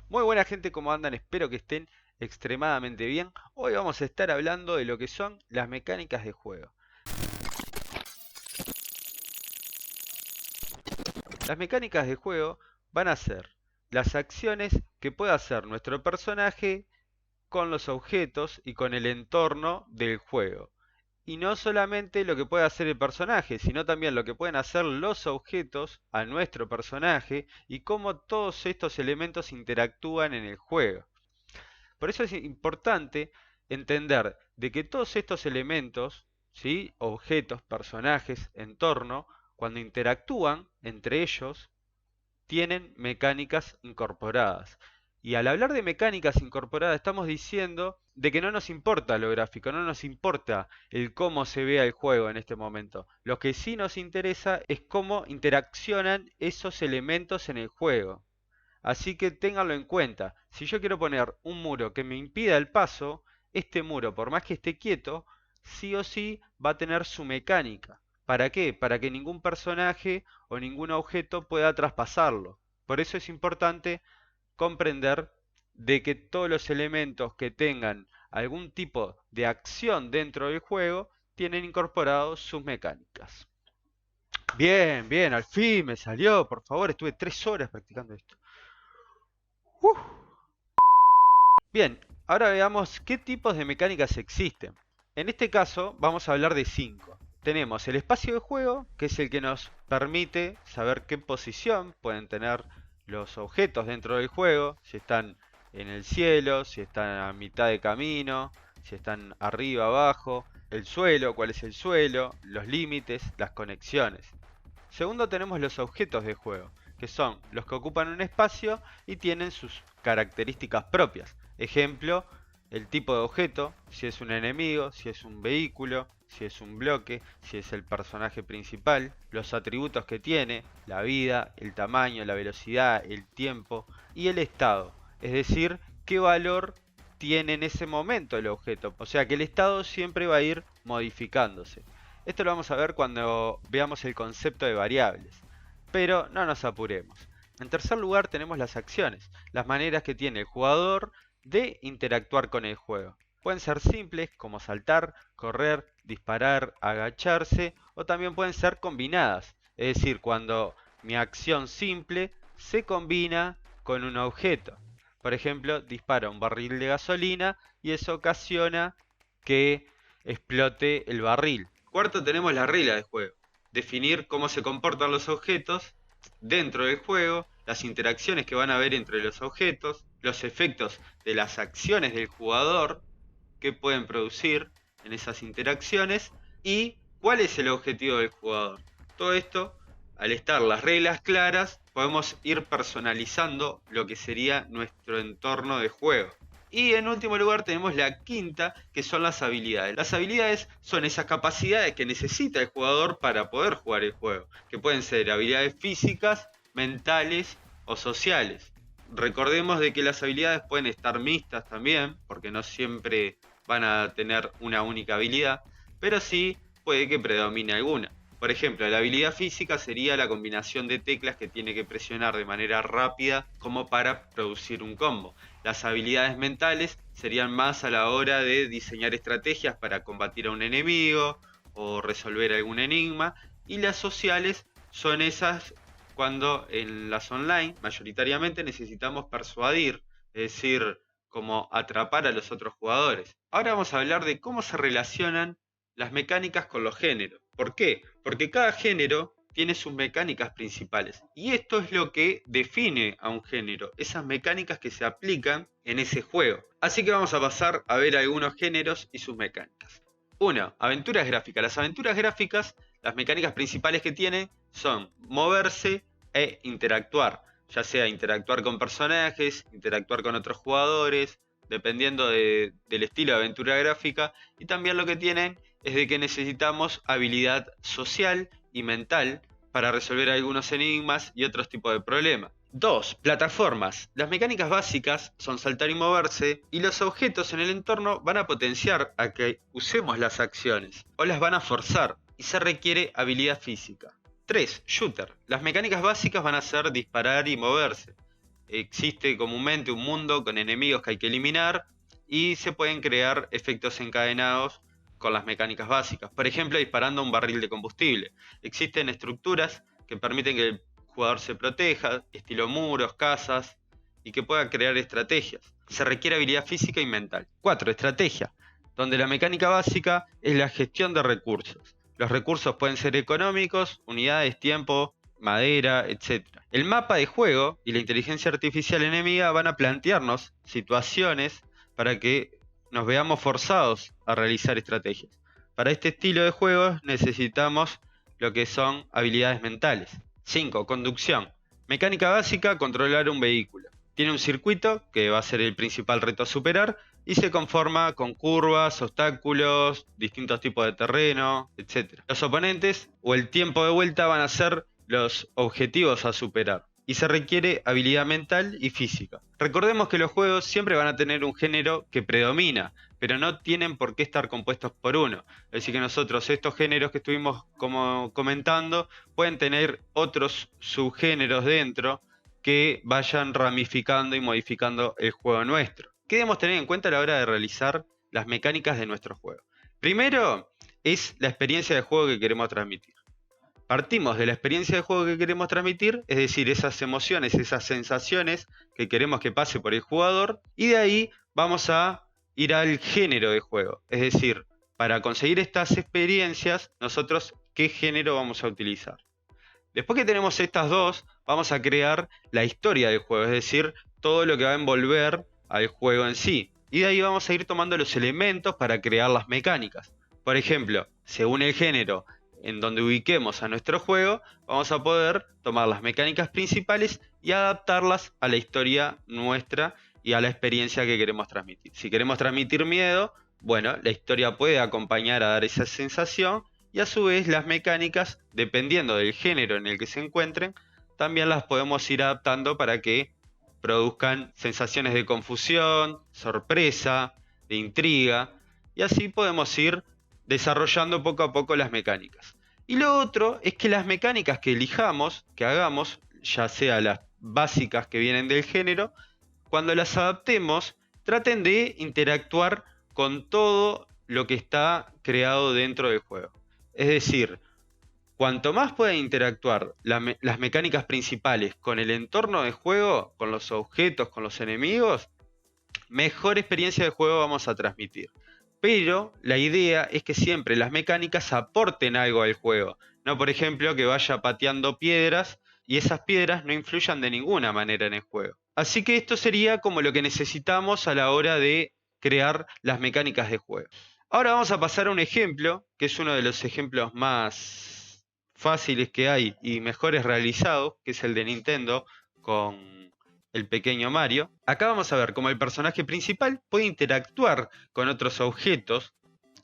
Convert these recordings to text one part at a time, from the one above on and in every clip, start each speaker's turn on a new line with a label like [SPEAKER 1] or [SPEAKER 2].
[SPEAKER 1] Muy buena gente, ¿cómo andan? Espero que estén extremadamente bien. Hoy vamos a estar hablando de lo que son las mecánicas de juego. Las mecánicas de juego van a ser las acciones que puede hacer nuestro personaje con los objetos y con el entorno del juego. Y no solamente lo que puede hacer el personaje, sino también lo que pueden hacer los objetos a nuestro personaje y cómo todos estos elementos interactúan en el juego. Por eso es importante entender de que todos estos elementos, ¿sí? Objetos, personajes, entorno, cuando interactúan entre ellos, tienen mecánicas incorporadas. Y al hablar de mecánicas incorporadas estamos diciendo de que no nos importa lo gráfico, no nos importa el cómo se vea el juego en este momento. Lo que sí nos interesa es cómo interaccionan esos elementos en el juego. Así que ténganlo en cuenta. Si yo quiero poner un muro que me impida el paso, este muro, por más que esté quieto, sí o sí va a tener su mecánica. ¿Para qué? Para que ningún personaje o ningún objeto pueda traspasarlo. Por eso es importante comprender de que todos los elementos que tengan algún tipo de acción dentro del juego tienen incorporados sus mecánicas. Bien, bien, al fin me salió, por favor, estuve 3 horas practicando esto. ¡Uf! Bien, ahora veamos qué tipos de mecánicas existen. En este caso vamos a hablar de 5. Tenemos el espacio de juego, que es el que nos permite saber qué posición pueden tener los objetos dentro del juego, si están en el cielo, si están a mitad de camino, si están arriba, abajo, el suelo, cuál es el suelo, los límites, las conexiones. Segundo tenemos los objetos de juego, que son los que ocupan un espacio y tienen sus características propias. Ejemplo, el tipo de objeto, si es un enemigo, si es un vehículo, si es un bloque, si es el personaje principal, los atributos que tiene, la vida, el tamaño, la velocidad, el tiempo y el estado. Es decir, qué valor tiene en ese momento el objeto. O sea que el estado siempre va a ir modificándose. Esto lo vamos a ver cuando veamos el concepto de variables. Pero no nos apuremos. En tercer lugar tenemos las acciones, las maneras que tiene el jugador de interactuar con el juego. Pueden ser simples como saltar, correr, disparar, agacharse o también pueden ser combinadas. Es decir, cuando mi acción simple se combina con un objeto. Por ejemplo, dispara un barril de gasolina y eso ocasiona que explote el barril. Cuarto, tenemos la regla del juego. Definir cómo se comportan los objetos dentro del juego, las interacciones que van a haber entre los objetos, los efectos de las acciones del jugador que pueden producir en esas interacciones y cuál es el objetivo del jugador. Todo esto, al estar las reglas claras, podemos ir personalizando lo que sería nuestro entorno de juego. Y en último lugar tenemos la quinta, que son las habilidades. Las habilidades son esas capacidades que necesita el jugador para poder jugar el juego, que pueden ser habilidades físicas, mentales o sociales. Recordemos de que las habilidades pueden estar mixtas también, porque no siempre van a tener una única habilidad, pero sí puede que predomine alguna. Por ejemplo, la habilidad física sería la combinación de teclas que tiene que presionar de manera rápida como para producir un combo. Las habilidades mentales serían más a la hora de diseñar estrategias para combatir a un enemigo o resolver algún enigma. Y las sociales son esas cuando en las online mayoritariamente necesitamos persuadir, es decir, como atrapar a los otros jugadores. Ahora vamos a hablar de cómo se relacionan las mecánicas con los géneros. ¿Por qué? Porque cada género tiene sus mecánicas principales. Y esto es lo que define a un género, esas mecánicas que se aplican en ese juego. Así que vamos a pasar a ver algunos géneros y sus mecánicas. 1. Aventuras gráficas. Las aventuras gráficas, las mecánicas principales que tienen son moverse e interactuar. Ya sea interactuar con personajes, interactuar con otros jugadores, dependiendo del estilo de aventura gráfica. Y también lo que tienen es de que necesitamos habilidad social y mental para resolver algunos enigmas y otros tipos de problemas. 2. Plataformas. Las mecánicas básicas son saltar y moverse, y los objetos en el entorno van a potenciar a que usemos las acciones, o las van a forzar, y se requiere habilidad física. 3. Shooter. Las mecánicas básicas van a ser disparar y moverse. existe comúnmente un mundo con enemigos que hay que eliminar y se pueden crear efectos encadenados con las mecánicas básicas. Por ejemplo, disparando un barril de combustible. Existen estructuras que permiten que el jugador se proteja, estilo muros, casas, y que pueda crear estrategias. Se requiere habilidad física y mental. 4. Estrategia, donde la mecánica básica es la gestión de recursos. Los recursos pueden ser económicos, unidades, tiempo, madera, etc. El mapa de juego y la inteligencia artificial enemiga van a plantearnos situaciones para que nos veamos forzados a realizar estrategias. Para este estilo de juegos necesitamos lo que son habilidades mentales. 5. Conducción. Mecánica básica, controlar un vehículo. Tiene un circuito que va a ser el principal reto a superar y se conforma con curvas, obstáculos, distintos tipos de terreno, etc. Los oponentes o el tiempo de vuelta van a ser los objetivos a superar y se requiere habilidad mental y física. Recordemos que los juegos siempre van a tener un género que predomina, pero no tienen por qué estar compuestos por uno. Es decir que nosotros estos géneros que estuvimos comentando pueden tener otros subgéneros dentro que vayan ramificando y modificando el juego nuestro. ¿Qué debemos tener en cuenta a la hora de realizar las mecánicas de nuestro juego? Primero es la experiencia de juego que queremos transmitir. Partimos de la experiencia de juego que queremos transmitir, es decir, esas emociones, esas sensaciones que queremos que pase por el jugador, y de ahí vamos a ir al género de juego. Es decir, para conseguir estas experiencias, nosotros, ¿qué género vamos a utilizar? Después que tenemos estas dos, vamos a crear la historia del juego, es decir, todo lo que va a envolver al juego en sí. Y de ahí vamos a ir tomando los elementos para crear las mecánicas. Por ejemplo, según el género en donde ubiquemos a nuestro juego, vamos a poder tomar las mecánicas principales y adaptarlas a la historia nuestra y a la experiencia que queremos transmitir. Si queremos transmitir miedo, bueno, la historia puede acompañar a dar esa sensación y a su vez las mecánicas, dependiendo del género en el que se encuentren, también las podemos ir adaptando para que produzcan sensaciones de confusión, sorpresa, de intriga, y así podemos ir desarrollando poco a poco las mecánicas. Y lo otro es que las mecánicas que elijamos, que hagamos, ya sea las básicas que vienen del género, cuando las adaptemos, traten de interactuar con todo lo que está creado dentro del juego. Es decir, cuanto más puedan interactuar las mecánicas principales con el entorno de juego, con los objetos, con los enemigos, mejor experiencia de juego vamos a transmitir. Pero la idea es que siempre las mecánicas aporten algo al juego. No, por ejemplo, que vaya pateando piedras y esas piedras no influyan de ninguna manera en el juego. Así que esto sería como lo que necesitamos a la hora de crear las mecánicas de juego. Ahora vamos a pasar a un ejemplo, que es uno de los ejemplos más fáciles que hay y mejores realizados, que es el de Nintendo con el pequeño Mario. Acá vamos a ver cómo el personaje principal puede interactuar con otros objetos,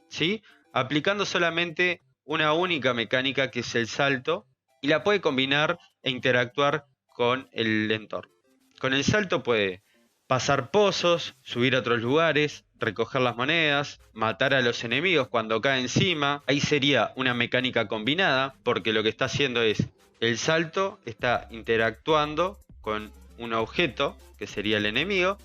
[SPEAKER 1] ¿sí? Aplicando solamente una única mecánica que es el salto, y la puede combinar e interactuar con el entorno. Con el salto puede pasar pozos, subir a otros lugares, recoger las monedas, matar a los enemigos cuando cae encima. Ahí sería una mecánica combinada, porque lo que está haciendo es el salto, está interactuando con un objeto, que sería el enemigo.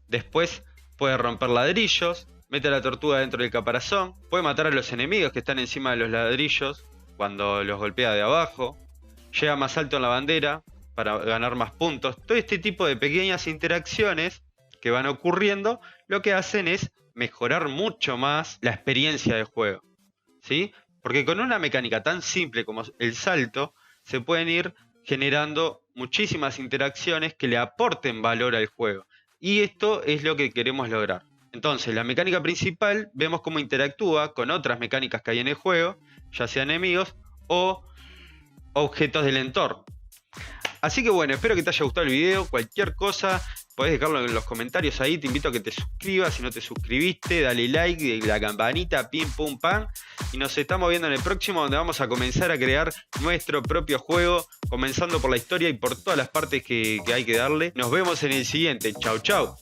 [SPEAKER 1] Después puede romper ladrillos, mete a la tortuga dentro del caparazón, puede matar a los enemigos que están encima de los ladrillos cuando los golpea de abajo, llega más alto en la bandera para ganar más puntos. Todo este tipo de pequeñas interacciones que van ocurriendo, lo que hacen es mejorar mucho más la experiencia de juego, ¿sí? Porque con una mecánica tan simple como el salto, se pueden ir generando muchísimas interacciones que le aporten valor al juego. Y esto es lo que queremos lograr. Entonces, la mecánica principal, vemos cómo interactúa con otras mecánicas que hay en el juego, ya sean enemigos o objetos del entorno. Así que bueno, espero que te haya gustado el video. Cualquier cosa podés dejarlo en los comentarios ahí. Te invito a que te suscribas si no te suscribiste. Dale like, la campanita, pim pum pam. Y nos estamos viendo en el próximo, donde vamos a comenzar a crear nuestro propio juego, comenzando por la historia y por todas las partes que hay que darle. Nos vemos en el siguiente. Chau chau.